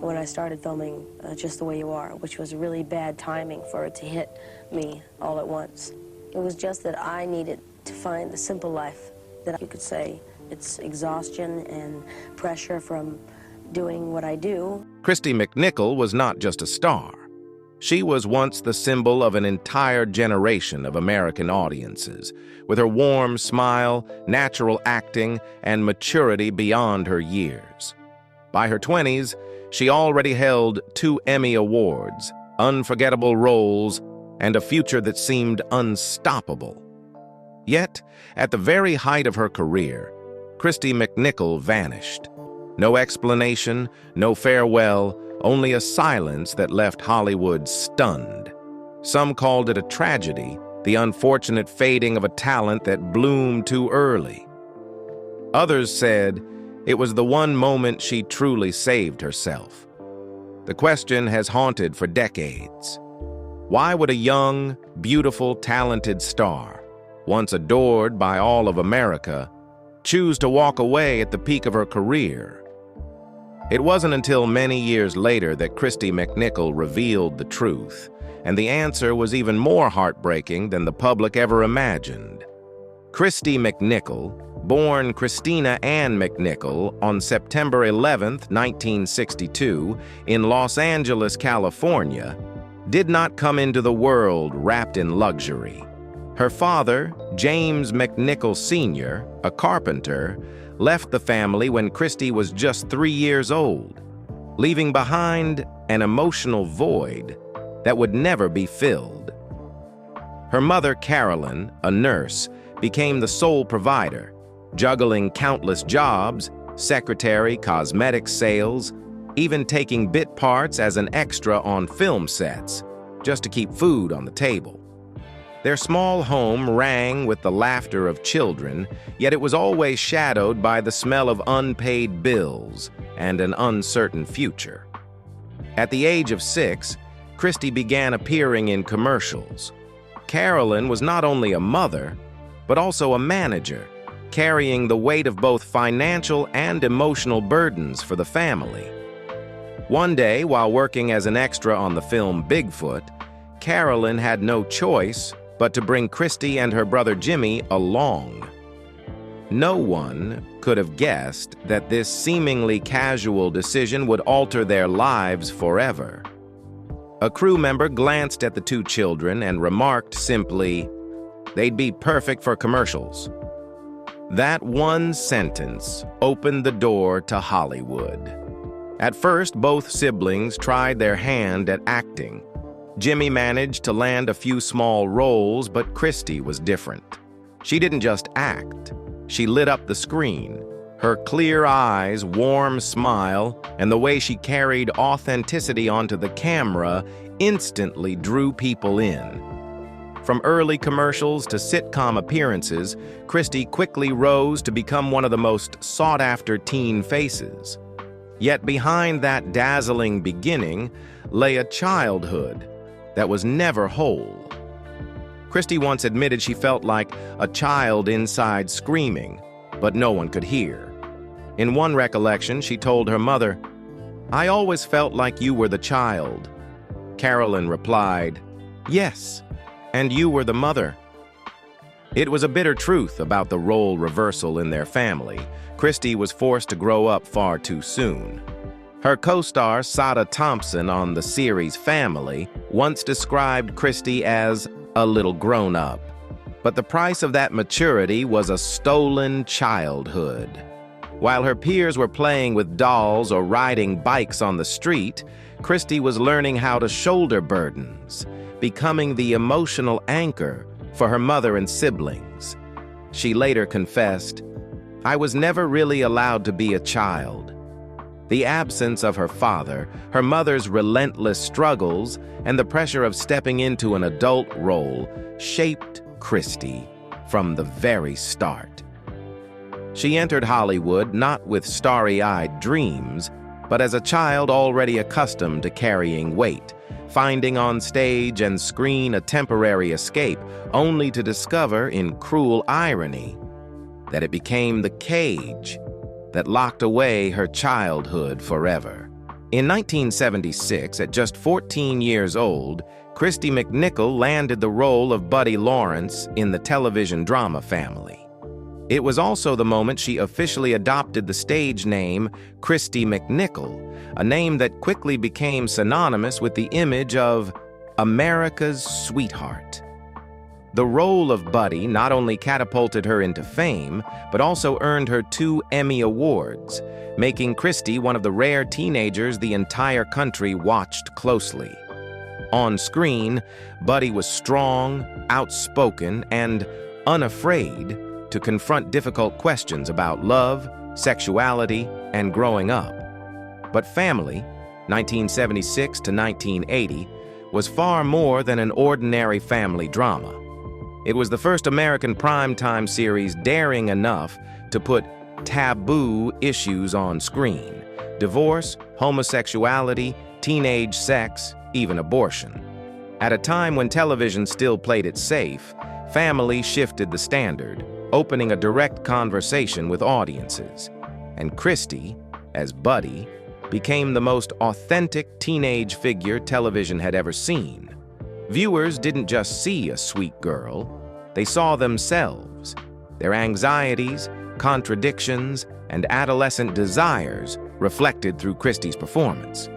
when I started filming Just the Way You Are, which was really bad timing for it to hit me all at once. It was just that I needed to find the simple life that you could say it's exhaustion and pressure from doing what I do. Kristy McNichol was not just a star. She was once the symbol of an entire generation of American audiences, with her warm smile, natural acting, and maturity beyond her years. By her 20s, she already held 2 Emmy Awards, unforgettable roles, and a future that seemed unstoppable. Yet, at the very height of her career, Kristy McNichol vanished. No explanation, no farewell, only a silence that left Hollywood stunned. Some called it a tragedy, the unfortunate fading of a talent that bloomed too early. Others said it was the one moment she truly saved herself. The question has haunted for decades. Why would a young, beautiful, talented star, once adored by all of America, choose to walk away at the peak of her career? It wasn't until many years later that Kristy McNichol revealed the truth, and the answer was even more heartbreaking than the public ever imagined. Kristy McNichol, born Christina Ann McNichol on September 11, 1962, in Los Angeles, California, did not come into the world wrapped in luxury. Her father, James McNichol Sr., a carpenter, left the family when Kristy was just 3 years old, leaving behind an emotional void that would never be filled. Her mother, Carolyn, a nurse, became the sole provider, juggling countless jobs, secretary, cosmetic sales, even taking bit parts as an extra on film sets, just to keep food on the table. Their small home rang with the laughter of children, yet it was always shadowed by the smell of unpaid bills and an uncertain future. At the age of 6, Kristy began appearing in commercials. Carolyn was not only a mother, but also a manager, carrying the weight of both financial and emotional burdens for the family. One day, while working as an extra on the film Bigfoot, Carolyn had no choice but to bring Kristy and her brother Jimmy along. No one could have guessed that this seemingly casual decision would alter their lives forever. A crew member glanced at the 2 children and remarked simply, "They'd be perfect for commercials." That one sentence opened the door to Hollywood. At first, both siblings tried their hand at acting. Jimmy managed to land a few small roles, but Kristy was different. She didn't just act, she lit up the screen. Her clear eyes, warm smile, and the way she carried authenticity onto the camera instantly drew people in. From early commercials to sitcom appearances, Kristy quickly rose to become one of the most sought-after teen faces. Yet behind that dazzling beginning lay a childhood that was never whole. Kristy once admitted she felt like a child inside screaming, but no one could hear. In one recollection, she told her mother, "I always felt like you were the child." Carolyn replied, "Yes, and you were the mother." It was a bitter truth about the role reversal in their family. Kristy was forced to grow up far too soon. Her co-star, Sada Thompson, on the series Family, once described Kristy as a little grown-up. But the price of that maturity was a stolen childhood. While her peers were playing with dolls or riding bikes on the street, Kristy was learning how to shoulder burdens, becoming the emotional anchor for her mother and siblings. She later confessed, "I was never really allowed to be a child." The absence of her father, her mother's relentless struggles, and the pressure of stepping into an adult role shaped Kristy from the very start. She entered Hollywood not with starry-eyed dreams, but as a child already accustomed to carrying weight, finding on stage and screen a temporary escape, only to discover, in cruel irony, that it became the cage that locked away her childhood forever. In 1976, at just 14 years old, Christy McNichol landed the role of Buddy Lawrence in the television drama Family. It was also the moment she officially adopted the stage name Christy McNichol, a name that quickly became synonymous with the image of America's sweetheart. The role of Buddy not only catapulted her into fame, but also earned her 2 Emmy Awards, making Christy one of the rare teenagers the entire country watched closely. On screen, Buddy was strong, outspoken, and unafraid to confront difficult questions about love, sexuality, and growing up. But Family, 1976 to 1980, was far more than an ordinary family drama. It was the first American primetime series daring enough to put taboo issues on screen: divorce, homosexuality, teenage sex, even abortion. At a time when television still played it safe, Family shifted the standard, opening a direct conversation with audiences. And Christy, as Buddy, became the most authentic teenage figure television had ever seen. Viewers didn't just see a sweet girl, they saw themselves, their anxieties, contradictions, and adolescent desires reflected through Christy's performance.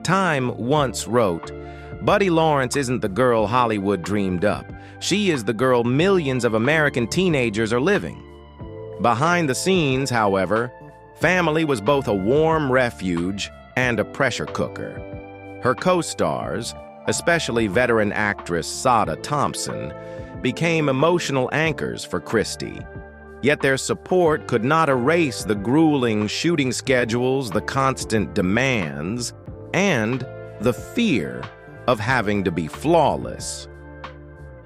Time once wrote, "Buddy Lawrence isn't the girl Hollywood dreamed up. She is the girl millions of American teenagers are living." Behind the scenes, however, Family was both a warm refuge and a pressure cooker. Her co-stars, especially veteran actress Sada Thompson, became emotional anchors for Christy. Yet their support could not erase the grueling shooting schedules, the constant demands, and the fear of having to be flawless.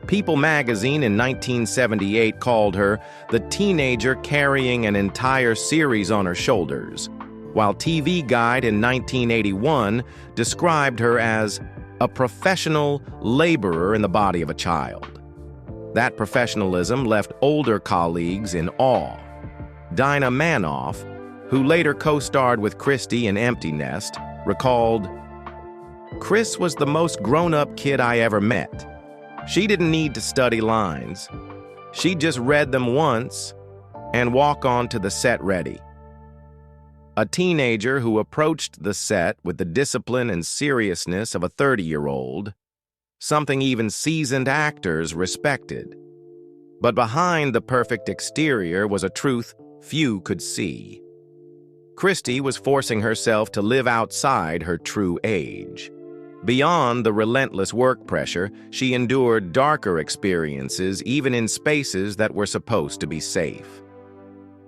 People magazine in 1978 called her the teenager carrying an entire series on her shoulders, while TV Guide in 1981 described her as a professional laborer in the body of a child. That professionalism left older colleagues in awe. Dinah Manoff, who later co-starred with Christy in Empty Nest, recalled, "Chris was the most grown-up kid I ever met. She didn't need to study lines. She just read them once and walk on to the set ready." A teenager who approached the set with the discipline and seriousness of a 30-year-old, something even seasoned actors respected. But behind the perfect exterior was a truth few could see. Christy was forcing herself to live outside her true age. Beyond the relentless work pressure, she endured darker experiences even in spaces that were supposed to be safe.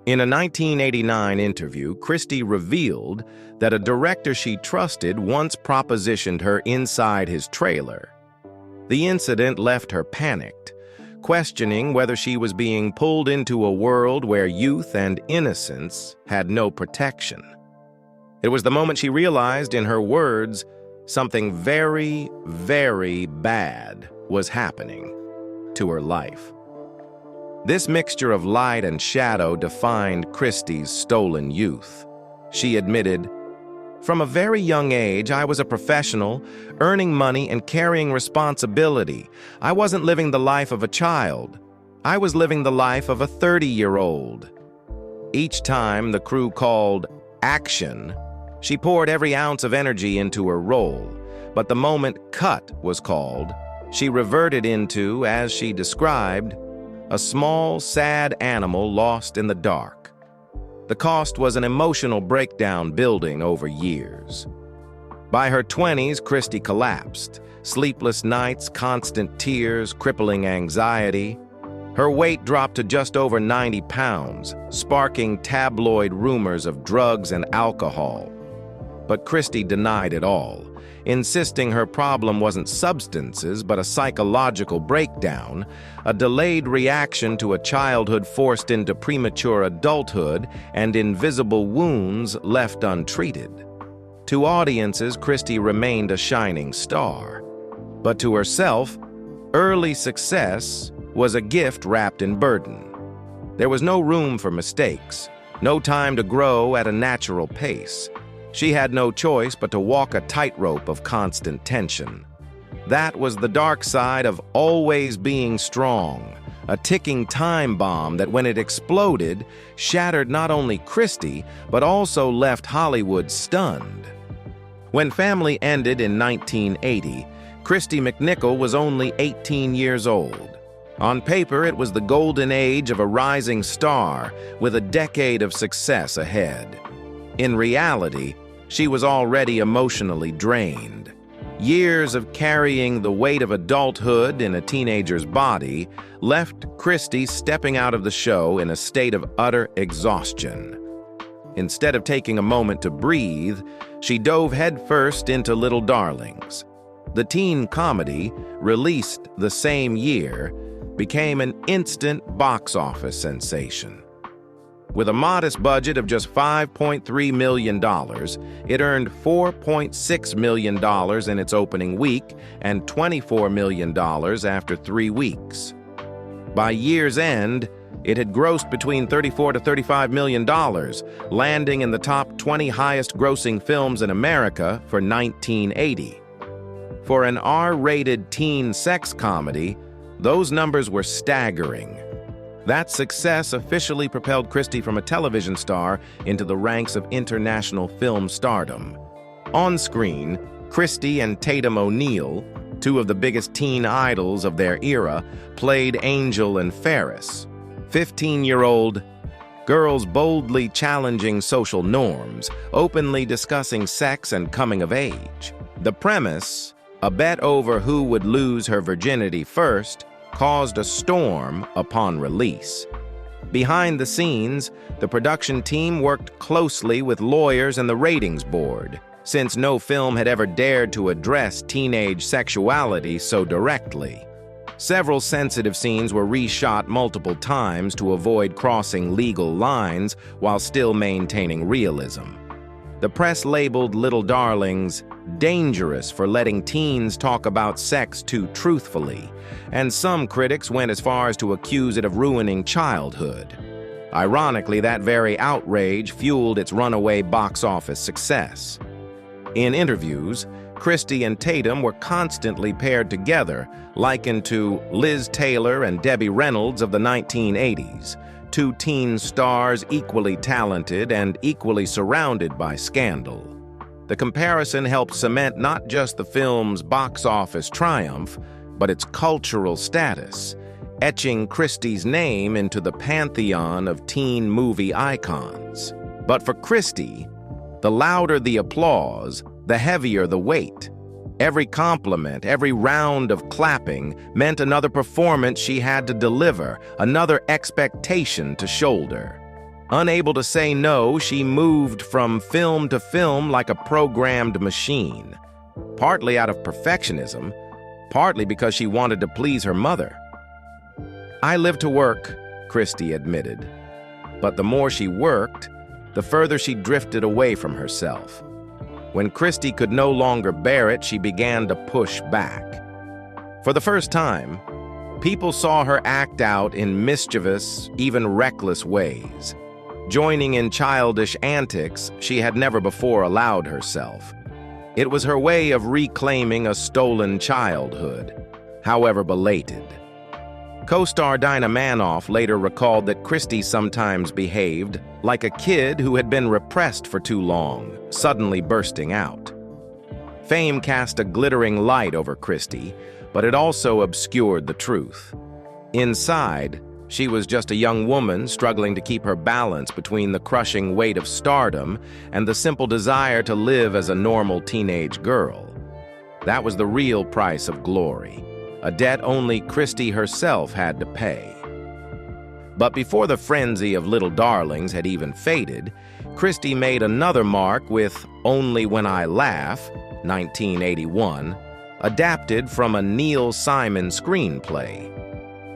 In a 1989 interview, Christy revealed that a director she trusted once propositioned her inside his trailer. The incident left her panicked, questioning whether she was being pulled into a world where youth and innocence had no protection. It was the moment she realized, in her words, something very, very bad was happening to her life. This mixture of light and shadow defined Christy's stolen youth. She admitted, "From a very young age, I was a professional, earning money and carrying responsibility. I wasn't living the life of a child. I was living the life of a 30-year-old. Each time the crew called action, she poured every ounce of energy into her role, but the moment cut was called, she reverted into, as she described, a small, sad animal lost in the dark. The cost was an emotional breakdown building over years." By her 20s, Christy collapsed. Sleepless nights, constant tears, crippling anxiety. Her weight dropped to just over 90 pounds, sparking tabloid rumors of drugs and alcohol. But Christy denied it all, insisting her problem wasn't substances but a psychological breakdown, a delayed reaction to a childhood forced into premature adulthood and invisible wounds left untreated. To audiences, Christy remained a shining star. But to herself, early success was a gift wrapped in burden. There was no room for mistakes, no time to grow at a natural pace. She had no choice but to walk a tightrope of constant tension. That was the dark side of always being strong, a ticking time bomb that, when it exploded, shattered not only Kristy, but also left Hollywood stunned. When Family ended in 1980, Christy McNichol was only 18 years old. On paper, it was the golden age of a rising star with a decade of success ahead. In reality, she was already emotionally drained. Years of carrying the weight of adulthood in a teenager's body left Kristy stepping out of the show in a state of utter exhaustion. Instead of taking a moment to breathe, she dove headfirst into Little Darlings. The teen comedy, released the same year, became an instant box office sensation. With a modest budget of just $5.3 million, it earned $4.6 million in its opening week and $24 million after 3 weeks. By year's end, it had grossed between $34 to $35 million, landing in the top 20 highest-grossing films in America for 1980. For an R-rated teen sex comedy, those numbers were staggering. That success officially propelled Kristy from a television star into the ranks of international film stardom. On screen, Kristy and Tatum O'Neal, two of the biggest teen idols of their era, played Angel and Ferris, 15-year-old girls boldly challenging social norms, openly discussing sex and coming of age. The premise, a bet over who would lose her virginity first, caused a storm upon release. Behind the scenes, the production team worked closely with lawyers and the ratings board, since no film had ever dared to address teenage sexuality so directly. Several sensitive scenes were reshot multiple times to avoid crossing legal lines while still maintaining realism. The press labeled Little Darlings dangerous for letting teens talk about sex too truthfully, and some critics went as far as to accuse it of ruining childhood. Ironically, that very outrage fueled its runaway box office success. In interviews, Kristy and Tatum were constantly paired together, likened to Liz Taylor and Debbie Reynolds of the 1980s, two teen stars equally talented and equally surrounded by scandal. The comparison helped cement not just the film's box office triumph, but its cultural status, etching Kristy's name into the pantheon of teen movie icons. But for Kristy, the louder the applause, the heavier the weight. Every compliment, every round of clapping meant another performance she had to deliver, another expectation to shoulder. Unable to say no, she moved from film to film like a programmed machine, partly out of perfectionism, partly because she wanted to please her mother. "I live to work," Kristy admitted. But the more she worked, the further she drifted away from herself. When Kristy could no longer bear it, she began to push back. For the first time, people saw her act out in mischievous, even reckless ways, joining in childish antics she had never before allowed herself. It was her way of reclaiming a stolen childhood, however belated. Co-star Dinah Manoff later recalled that Kristy sometimes behaved like a kid who had been repressed for too long, suddenly bursting out. Fame cast a glittering light over Kristy, but it also obscured the truth. Inside, she was just a young woman struggling to keep her balance between the crushing weight of stardom and the simple desire to live as a normal teenage girl. That was the real price of glory, a debt only Kristy herself had to pay. But before the frenzy of Little Darlings had even faded, Kristy made another mark with Only When I Laugh, 1981, adapted from a Neil Simon screenplay.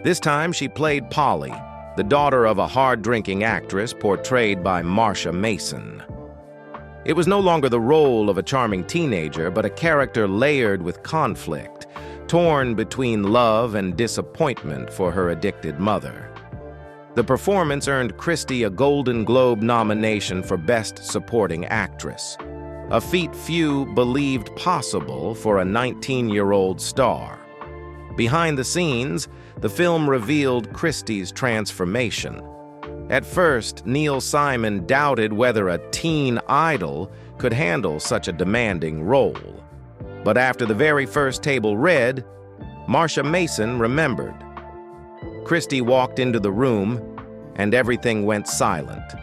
This time she played Polly, the daughter of a hard-drinking actress portrayed by Marsha Mason. It was no longer the role of a charming teenager, but a character layered with conflict, torn between love and disappointment for her addicted mother. The performance earned Kristy a Golden Globe nomination for Best Supporting Actress. a feat few believed possible for a 19-year-old star. Behind the scenes, the film revealed Kristy's transformation. At first, Neil Simon doubted whether a teen idol could handle such a demanding role. But after the very first table read, Marsha Mason remembered. Kristy walked into the room, and everything went silent.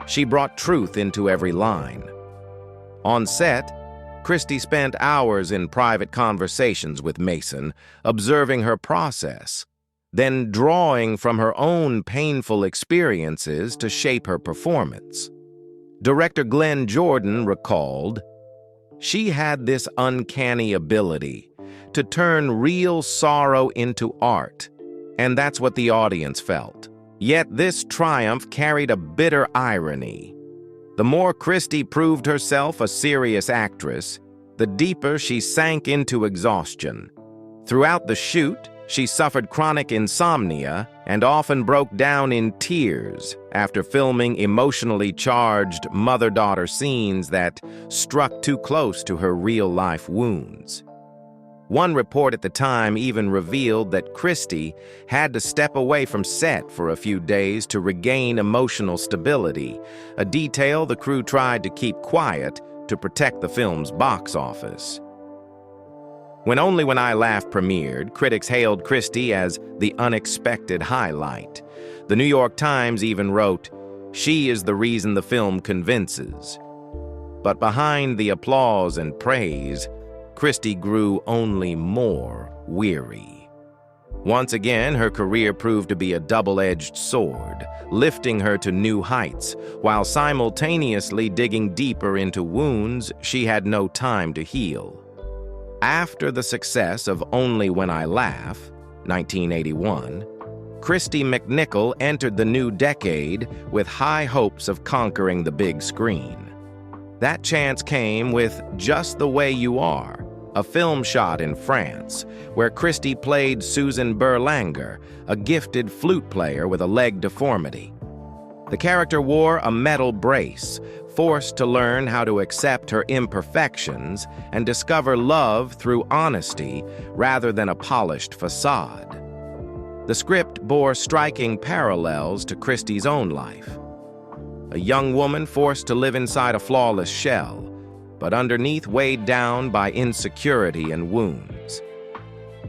She brought truth into every line. On set, Kristy spent hours in private conversations with Mason, observing her process, then drawing from her own painful experiences to shape her performance. Director Glenn Jordan recalled, "She had this uncanny ability to turn real sorrow into art, and that's what the audience felt. Yet this triumph carried a bitter irony. The more Kristy proved herself a serious actress, the deeper she sank into exhaustion. Throughout the shoot, she suffered chronic insomnia and often broke down in tears after filming emotionally charged mother-daughter scenes that struck too close to her real-life wounds." One report at the time even revealed that Kristy had to step away from set for a few days to regain emotional stability, a detail the crew tried to keep quiet to protect the film's box office. When Only When I Laugh premiered, critics hailed Kristy as the unexpected highlight. The New York Times even wrote, "She is the reason the film convinces." But behind the applause and praise, Kristy grew only more weary. Once again, her career proved to be a double-edged sword, lifting her to new heights, while simultaneously digging deeper into wounds she had no time to heal. After the success of Only When I Laugh, 1981, Christy McNichol entered the new decade with high hopes of conquering the big screen. That chance came with Just the Way You Are, a film shot in France, where Kristy played Susan Berlanger, a gifted flute player with a leg deformity. The character wore a metal brace, forced to learn how to accept her imperfections and discover love through honesty rather than a polished facade. The script bore striking parallels to Kristy's own life. A young woman forced to live inside a flawless shell, but underneath weighed down by insecurity and wounds.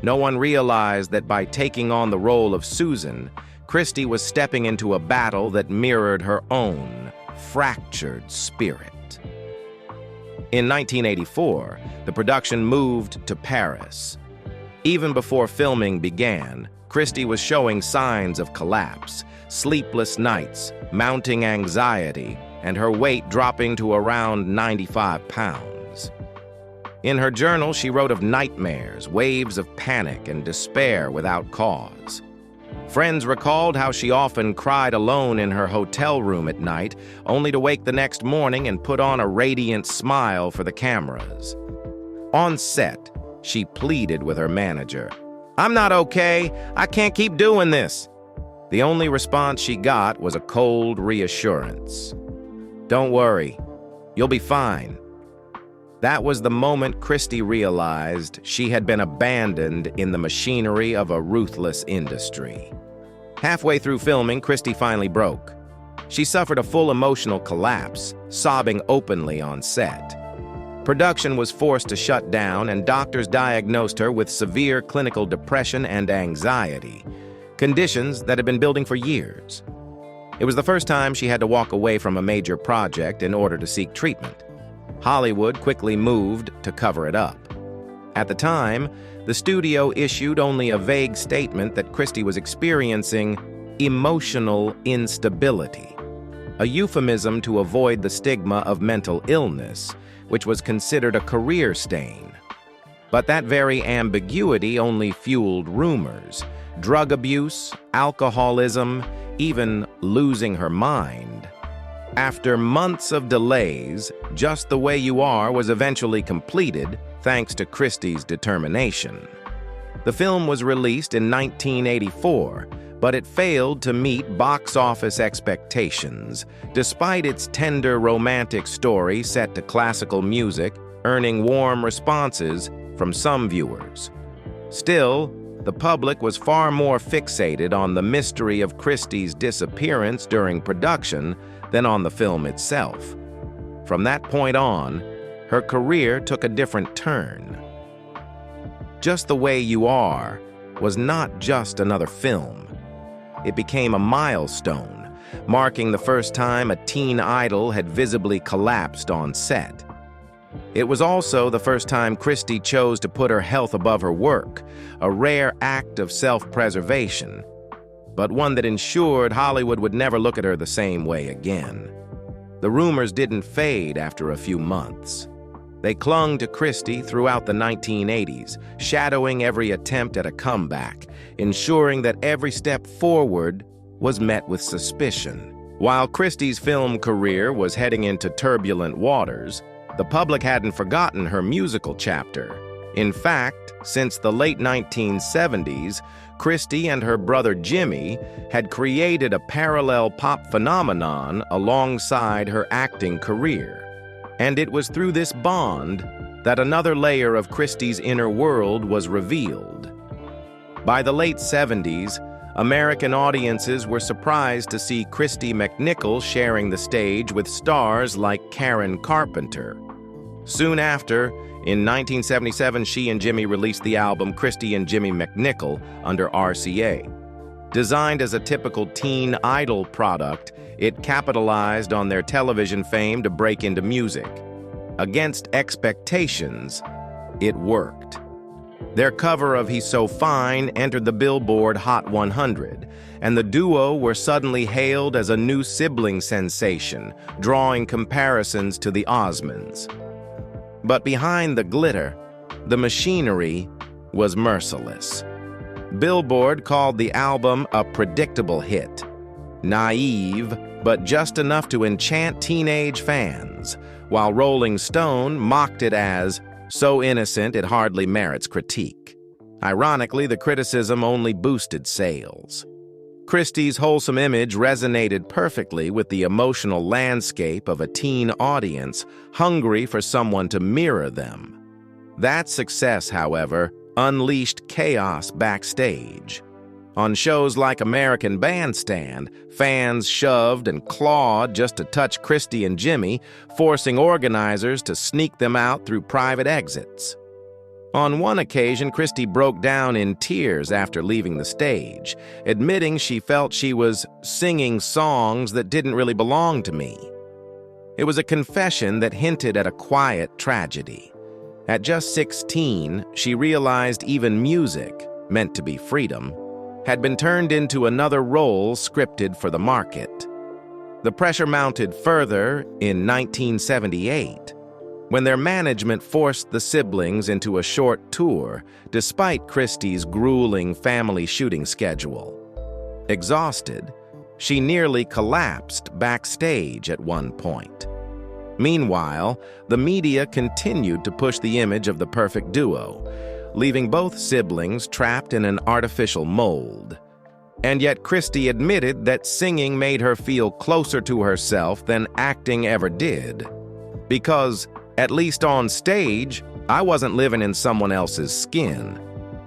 No one realized that by taking on the role of Susan, Kristy was stepping into a battle that mirrored her own fractured spirit. In 1984, the production moved to Paris. Even before filming began, Kristy was showing signs of collapse, sleepless nights, mounting anxiety, and her weight dropping to around 95 pounds. In her journal, she wrote of nightmares, waves of panic, and despair without cause. Friends recalled how she often cried alone in her hotel room at night, only to wake the next morning and put on a radiant smile for the cameras. On set, she pleaded with her manager, "I'm not okay. I can't keep doing this." The only response she got was a cold reassurance. "Don't worry, you'll be fine." That was the moment Kristy realized she had been abandoned in the machinery of a ruthless industry. Halfway through filming, Kristy finally broke. She suffered a full emotional collapse, sobbing openly on set. Production was forced to shut down, and doctors diagnosed her with severe clinical depression and anxiety, conditions that had been building for years. It was the first time she had to walk away from a major project in order to seek treatment. Hollywood quickly moved to cover it up. At the time, the studio issued only a vague statement that Kristy was experiencing emotional instability, a euphemism to avoid the stigma of mental illness, which was considered a career stain. But that very ambiguity only fueled rumors, drug abuse, alcoholism, even losing her mind. After months of delays, Just the Way You Are was eventually completed, thanks to Kristy's determination. The film was released in 1984, but it failed to meet box office expectations, despite its tender romantic story set to classical music, earning warm responses from some viewers. Still, the public was far more fixated on the mystery of Kristy's disappearance during production than on the film itself. From that point on, her career took a different turn. Just the Way You Are was not just another film. It became a milestone, marking the first time a teen idol had visibly collapsed on set. It was also the first time Kristy chose to put her health above her work, a rare act of self-preservation, but one that ensured Hollywood would never look at her the same way again. The rumors didn't fade after a few months. They clung to Kristy throughout the 1980s, shadowing every attempt at a comeback, ensuring that every step forward was met with suspicion. While Kristy's film career was heading into turbulent waters, the public hadn't forgotten her musical chapter. In fact, since the late 1970s, Kristy and her brother Jimmy had created a parallel pop phenomenon alongside her acting career. And it was through this bond that another layer of Kristy's inner world was revealed. By the late 70s, American audiences were surprised to see Christy McNichol sharing the stage with stars like Karen Carpenter. Soon after, in 1977, she and Jimmy released the album Christy and Jimmy McNichol under RCA. Designed as a typical teen idol product, it capitalized on their television fame to break into music. Against expectations, it worked. Their cover of He's So Fine entered the Billboard Hot 100, and the duo were suddenly hailed as a new sibling sensation, drawing comparisons to the Osmonds. But behind the glitter, the machinery was merciless. Billboard called the album a predictable hit, naive, but just enough to enchant teenage fans, while Rolling Stone mocked it as so innocent it hardly merits critique. Ironically, the criticism only boosted sales. Kristy's wholesome image resonated perfectly with the emotional landscape of a teen audience hungry for someone to mirror them. That success, however, unleashed chaos backstage. On shows like American Bandstand, fans shoved and clawed just to touch Kristy and Jimmy, forcing organizers to sneak them out through private exits. On one occasion, Kristy broke down in tears after leaving the stage, admitting she felt she was singing songs that didn't really belong to me. It was a confession that hinted at a quiet tragedy. At just 16, she realized even music, meant to be freedom, had been turned into another role scripted for the market. The pressure mounted further in 1978, when their management forced the siblings into a short tour, despite Kristy's grueling family shooting schedule. Exhausted, she nearly collapsed backstage at one point. Meanwhile, the media continued to push the image of the perfect duo, leaving both siblings trapped in an artificial mold. And yet Kristy admitted that singing made her feel closer to herself than acting ever did. Because, at least on stage, I wasn't living in someone else's skin.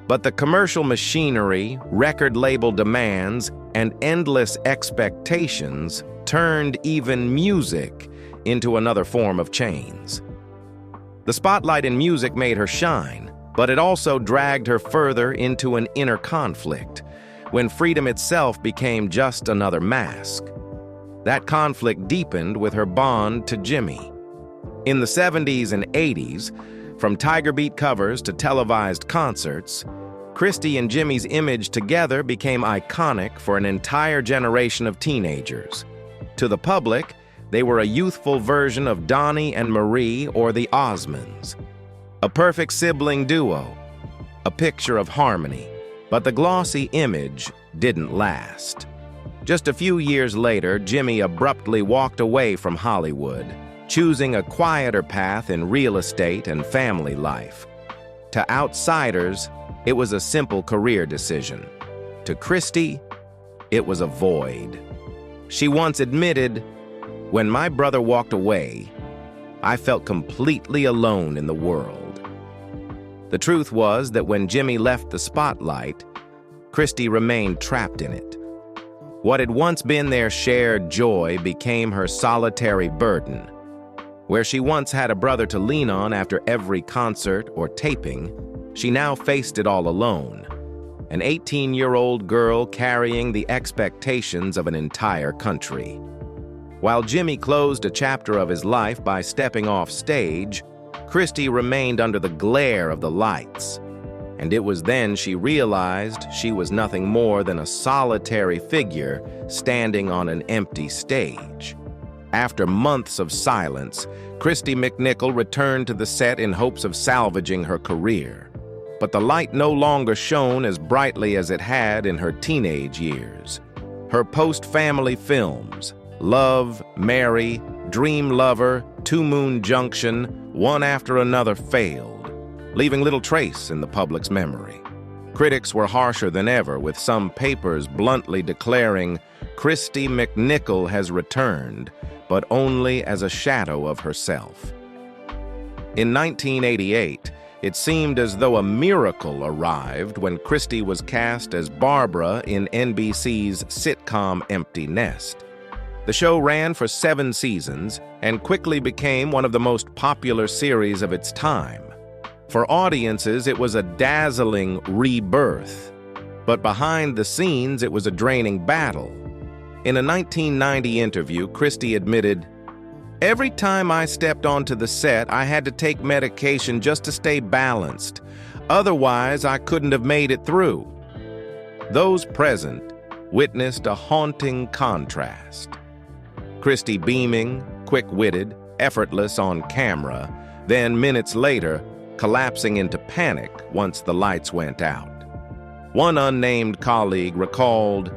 But the commercial machinery, record label demands, and endless expectations turned even music into another form of chains. The spotlight in music made her shine, but it also dragged her further into an inner conflict, when freedom itself became just another mask. That conflict deepened with her bond to Jimmy. In the 70s and 80s, from Tiger Beat covers to televised concerts, Kristy and Jimmy's image together became iconic for an entire generation of teenagers. To the public, they were a youthful version of Donnie and Marie or the Osmonds. A perfect sibling duo, a picture of harmony. But the glossy image didn't last. Just a few years later, Jimmy abruptly walked away from Hollywood, choosing a quieter path in real estate and family life. To outsiders, it was a simple career decision. To Kristy, it was a void. She once admitted, "When my brother walked away, I felt completely alone in the world." The truth was that when Jimmy left the spotlight, Kristy remained trapped in it. What had once been their shared joy became her solitary burden. Where she once had a brother to lean on after every concert or taping, she now faced it all alone. An 18-year-old girl carrying the expectations of an entire country. While Jimmy closed a chapter of his life by stepping off stage, Kristy remained under the glare of the lights. And it was then she realized she was nothing more than a solitary figure standing on an empty stage. After months of silence, Kristy McNichol returned to the set in hopes of salvaging her career. But the light no longer shone as brightly as it had in her teenage years. Her post-family films, Love, Mary, Dream Lover, Two Moon Junction, one after another failed, leaving little trace in the public's memory. Critics were harsher than ever, with some papers bluntly declaring, "Kristy McNichol has returned, but only as a shadow of herself." In 1988, it seemed as though a miracle arrived when Kristy was cast as Barbara in NBC's sitcom Empty Nest. The show ran for 7 seasons and quickly became one of the most popular series of its time. For audiences, it was a dazzling rebirth. But behind the scenes, it was a draining battle. In a 1990 interview, Kristy admitted, "Every time I stepped onto the set, I had to take medication just to stay balanced. Otherwise, I couldn't have made it through." Those present witnessed a haunting contrast. Kristy beaming, quick-witted, effortless on camera, then minutes later, collapsing into panic once the lights went out. One unnamed colleague recalled,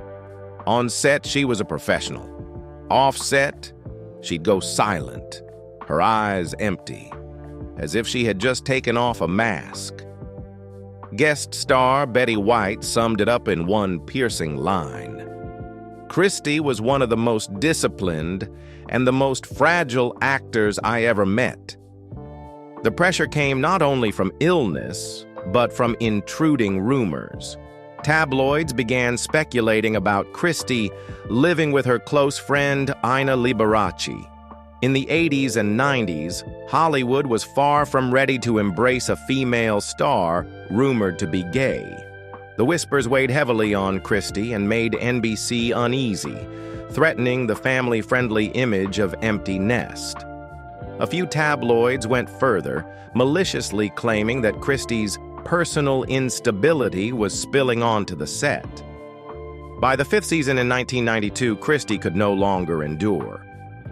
"On set, she was a professional. Off set, she'd go silent, her eyes empty, as if she had just taken off a mask." Guest star Betty White summed it up in one piercing line. "Kristy was one of the most disciplined and the most fragile actors I ever met." The pressure came not only from illness, but from intruding rumors. Tabloids began speculating about Kristy living with her close friend Ina Liberace. In the 80s and 90s, Hollywood was far from ready to embrace a female star rumored to be gay. The whispers weighed heavily on Kristy and made NBC uneasy, threatening the family-friendly image of Empty Nest. A few tabloids went further, maliciously claiming that Kristy's personal instability was spilling onto the set. By the 5th season in 1992, Kristy could no longer endure.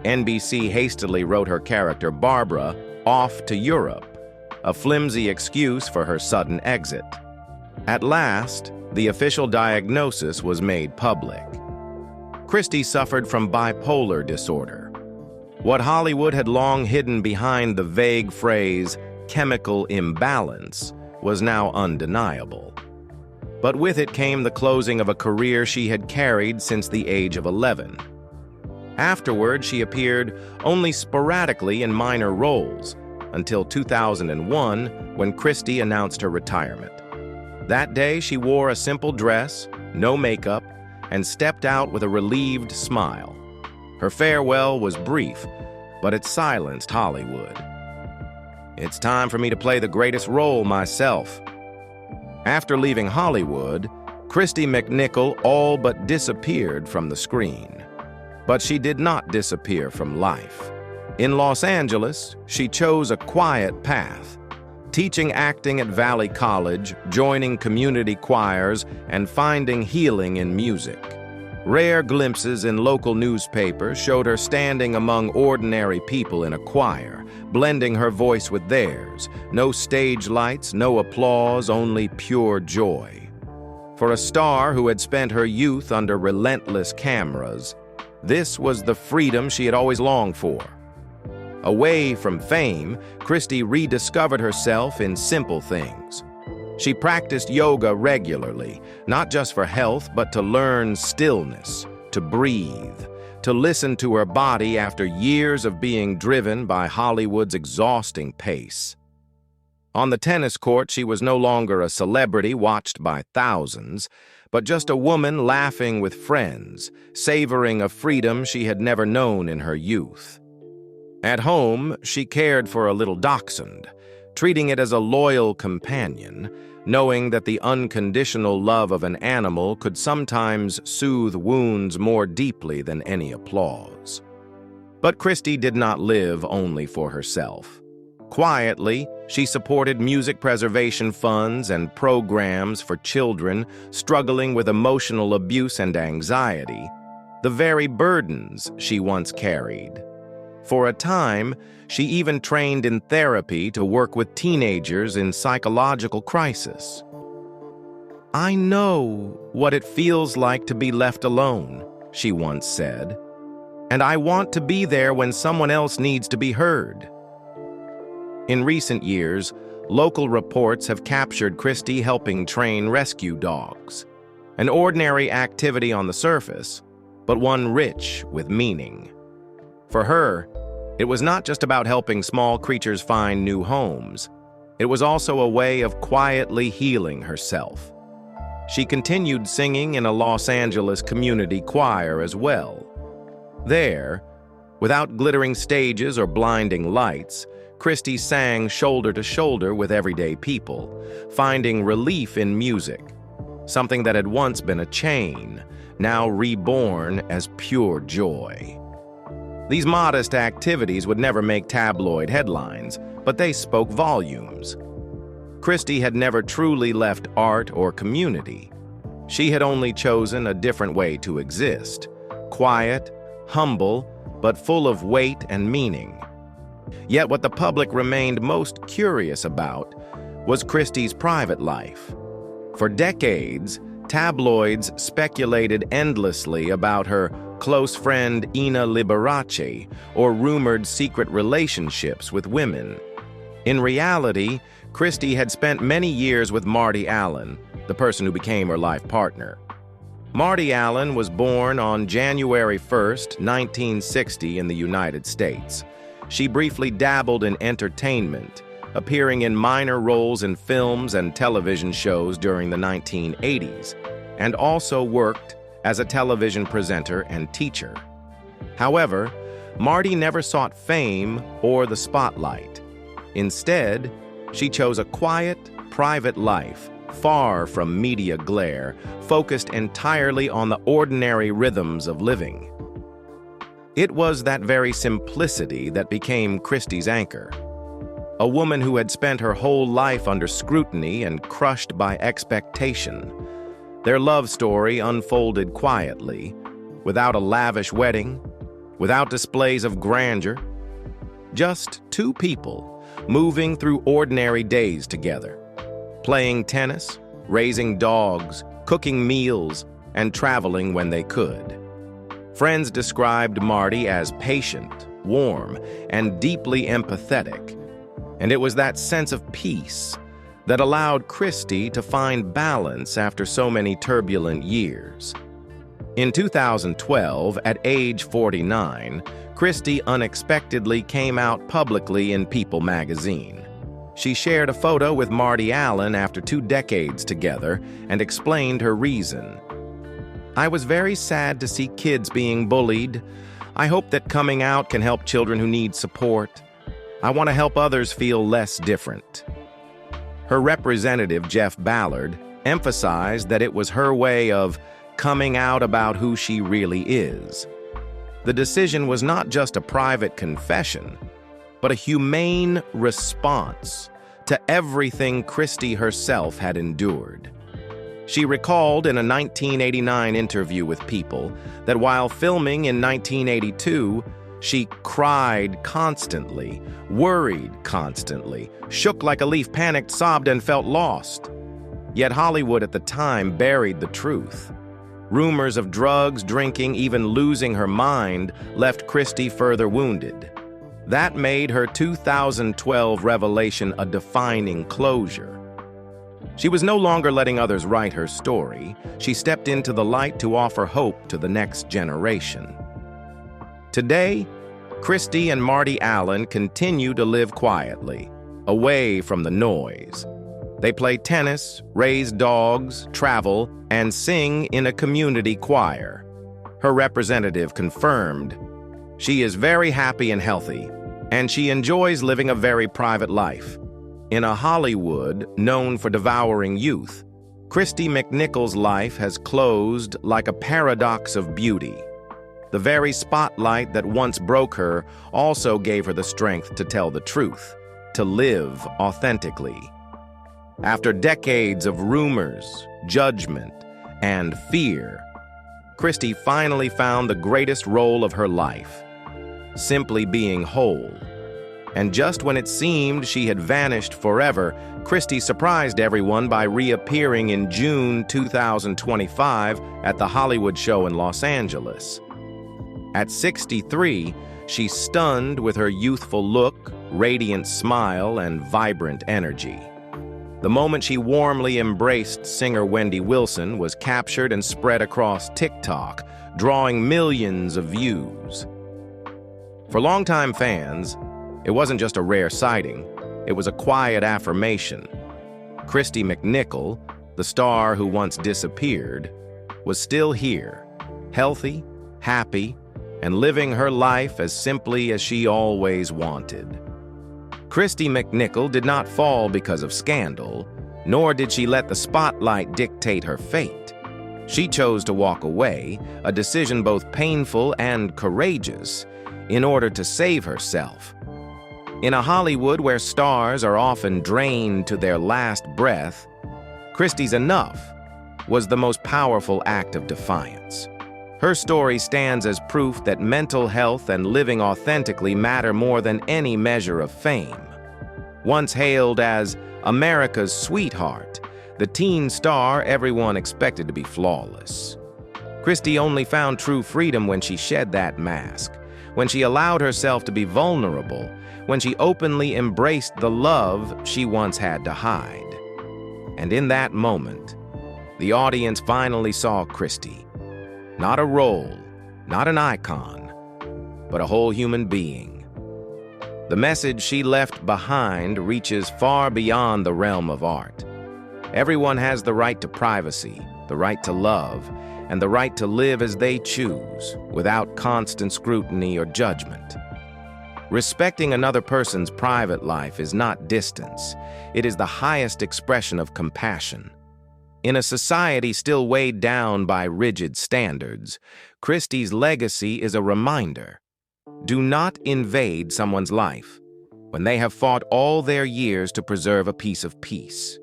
NBC hastily wrote her character, Barbara, off to Europe, a flimsy excuse for her sudden exit. At last, the official diagnosis was made public. Kristy suffered from bipolar disorder. What Hollywood had long hidden behind the vague phrase, chemical imbalance, was now undeniable. But with it came the closing of a career she had carried since the age of 11. Afterward, she appeared only sporadically in minor roles, until 2001, when Kristy announced her retirement. That day, she wore a simple dress, no makeup, and stepped out with a relieved smile. Her farewell was brief, but it silenced Hollywood. "It's time for me to play the greatest role myself." After leaving Hollywood, Kristy McNichol all but disappeared from the screen. But she did not disappear from life. In Los Angeles, she chose a quiet path, teaching acting at Valley College, joining community choirs, and finding healing in music. Rare glimpses in local newspapers showed her standing among ordinary people in a choir, blending her voice with theirs. No stage lights, no applause, only pure joy. For a star who had spent her youth under relentless cameras, this was the freedom she had always longed for. Away from fame, Kristy rediscovered herself in simple things. She practiced yoga regularly, not just for health, but to learn stillness, to breathe, to listen to her body after years of being driven by Hollywood's exhausting pace. On the tennis court, she was no longer a celebrity watched by thousands, but just a woman laughing with friends, savoring a freedom she had never known in her youth. At home, she cared for a little dachshund, treating it as a loyal companion, knowing that the unconditional love of an animal could sometimes soothe wounds more deeply than any applause. But Kristy did not live only for herself. Quietly, she supported music preservation funds and programs for children struggling with emotional abuse and anxiety, the very burdens she once carried. For a time, she even trained in therapy to work with teenagers in psychological crisis. "I know what it feels like to be left alone," she once said, "and I want to be there when someone else needs to be heard." In recent years, local reports have captured Kristy helping train rescue dogs, an ordinary activity on the surface, but one rich with meaning. For her, it was not just about helping small creatures find new homes. It was also a way of quietly healing herself. She continued singing in a Los Angeles community choir as well. There, without glittering stages or blinding lights, Kristy sang shoulder to shoulder with everyday people, finding relief in music, something that had once been a chain, now reborn as pure joy. These modest activities would never make tabloid headlines, but they spoke volumes. Kristy had never truly left art or community. She had only chosen a different way to exist, quiet, humble, but full of weight and meaning. Yet what the public remained most curious about was Kristy's private life. For decades, tabloids speculated endlessly about her close friend Ina Liberace or rumored secret relationships with women. In reality, Kristy had spent many years with Marty Allen, the person who became her life partner. Marty Allen was born on January 1st, 1960 in the United States. She briefly dabbled in entertainment, appearing in minor roles in films and television shows during the 1980s, and also worked as a television presenter and teacher. However, Marty never sought fame or the spotlight. Instead, she chose a quiet, private life, far from media glare, focused entirely on the ordinary rhythms of living. It was that very simplicity that became Kristy's anchor. A woman who had spent her whole life under scrutiny and crushed by expectation. Their love story unfolded quietly, without a lavish wedding, without displays of grandeur. Just two people moving through ordinary days together, playing tennis, raising dogs, cooking meals, and traveling when they could. Friends described Marty as patient, warm, and deeply empathetic, and it was that sense of peace that allowed Kristy to find balance after so many turbulent years. In 2012, at age 49, Kristy unexpectedly came out publicly in People magazine. She shared a photo with Marty Allen after 2 decades together and explained her reason. "I was very sad to see kids being bullied. I hope that coming out can help children who need support. I want to help others feel less different." Her representative, Jeff Ballard, emphasized that it was her way of coming out about who she really is. The decision was not just a private confession, but a humane response to everything Kristy herself had endured. She recalled in a 1989 interview with People that while filming in 1982, she cried constantly, worried constantly, shook like a leaf, panicked, sobbed, and felt lost. Yet Hollywood at the time buried the truth. Rumors of drugs, drinking, even losing her mind left Kristy further wounded. That made her 2012 revelation a defining closure. She was no longer letting others write her story. She stepped into the light to offer hope to the next generation. Today, Kristy and Marty Allen continue to live quietly, away from the noise. They play tennis, raise dogs, travel, and sing in a community choir. Her representative confirmed, "She is very happy and healthy, and she enjoys living a very private life." In a Hollywood known for devouring youth, Christy McNichol's life has closed like a paradox of beauty. The very spotlight that once broke her also gave her the strength to tell the truth, to live authentically. After decades of rumors, judgment, and fear, Kristy finally found the greatest role of her life, simply being whole. And just when it seemed she had vanished forever, Kristy surprised everyone by reappearing in June 2025 at the Hollywood show in Los Angeles. At 63, she stunned with her youthful look, radiant smile, and vibrant energy. The moment she warmly embraced singer Wendy Wilson was captured and spread across TikTok, drawing millions of views. For longtime fans, it wasn't just a rare sighting, it was a quiet affirmation. Christy McNichol, the star who once disappeared, was still here, healthy, happy, and living her life as simply as she always wanted. Christy McNichol did not fall because of scandal, nor did she let the spotlight dictate her fate. She chose to walk away, a decision both painful and courageous, in order to save herself. In a Hollywood where stars are often drained to their last breath, Christy's "enough" was the most powerful act of defiance. Her story stands as proof that mental health and living authentically matter more than any measure of fame. Once hailed as America's sweetheart, the teen star everyone expected to be flawless. Kristy only found true freedom when she shed that mask, when she allowed herself to be vulnerable, when she openly embraced the love she once had to hide. And in that moment, the audience finally saw Kristy. Not a role, not an icon, but a whole human being. The message she left behind reaches far beyond the realm of art. Everyone has the right to privacy, the right to love, and the right to live as they choose, without constant scrutiny or judgment. Respecting another person's private life is not distance. It is the highest expression of compassion. In a society still weighed down by rigid standards, Kristy's legacy is a reminder. Do not invade someone's life when they have fought all their years to preserve a piece of peace.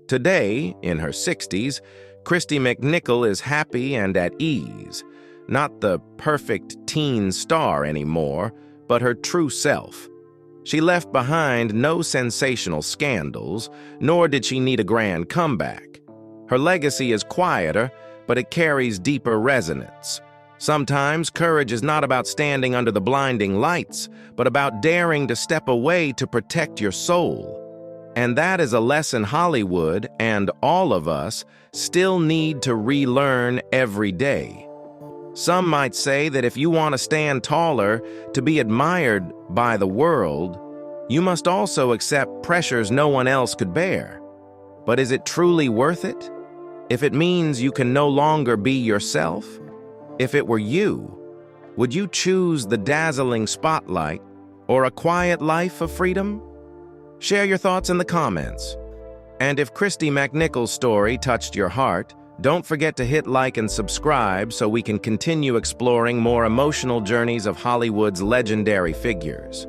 Today, in her 60s, Christy McNichol is happy and at ease, not the perfect teen star anymore, but her true self. She left behind no sensational scandals, nor did she need a grand comeback. Her legacy is quieter, but it carries deeper resonance. Sometimes courage is not about standing under the blinding lights, but about daring to step away to protect your soul. And that is a lesson Hollywood, and all of us, still need to relearn every day. Some might say that if you want to stand taller, to be admired by the world, you must also accept pressures no one else could bear. But is it truly worth it? If it means you can no longer be yourself? If it were you, would you choose the dazzling spotlight or a quiet life of freedom? Share your thoughts in the comments. And if Christy McNichol's story touched your heart, don't forget to hit like and subscribe so we can continue exploring more emotional journeys of Hollywood's legendary figures.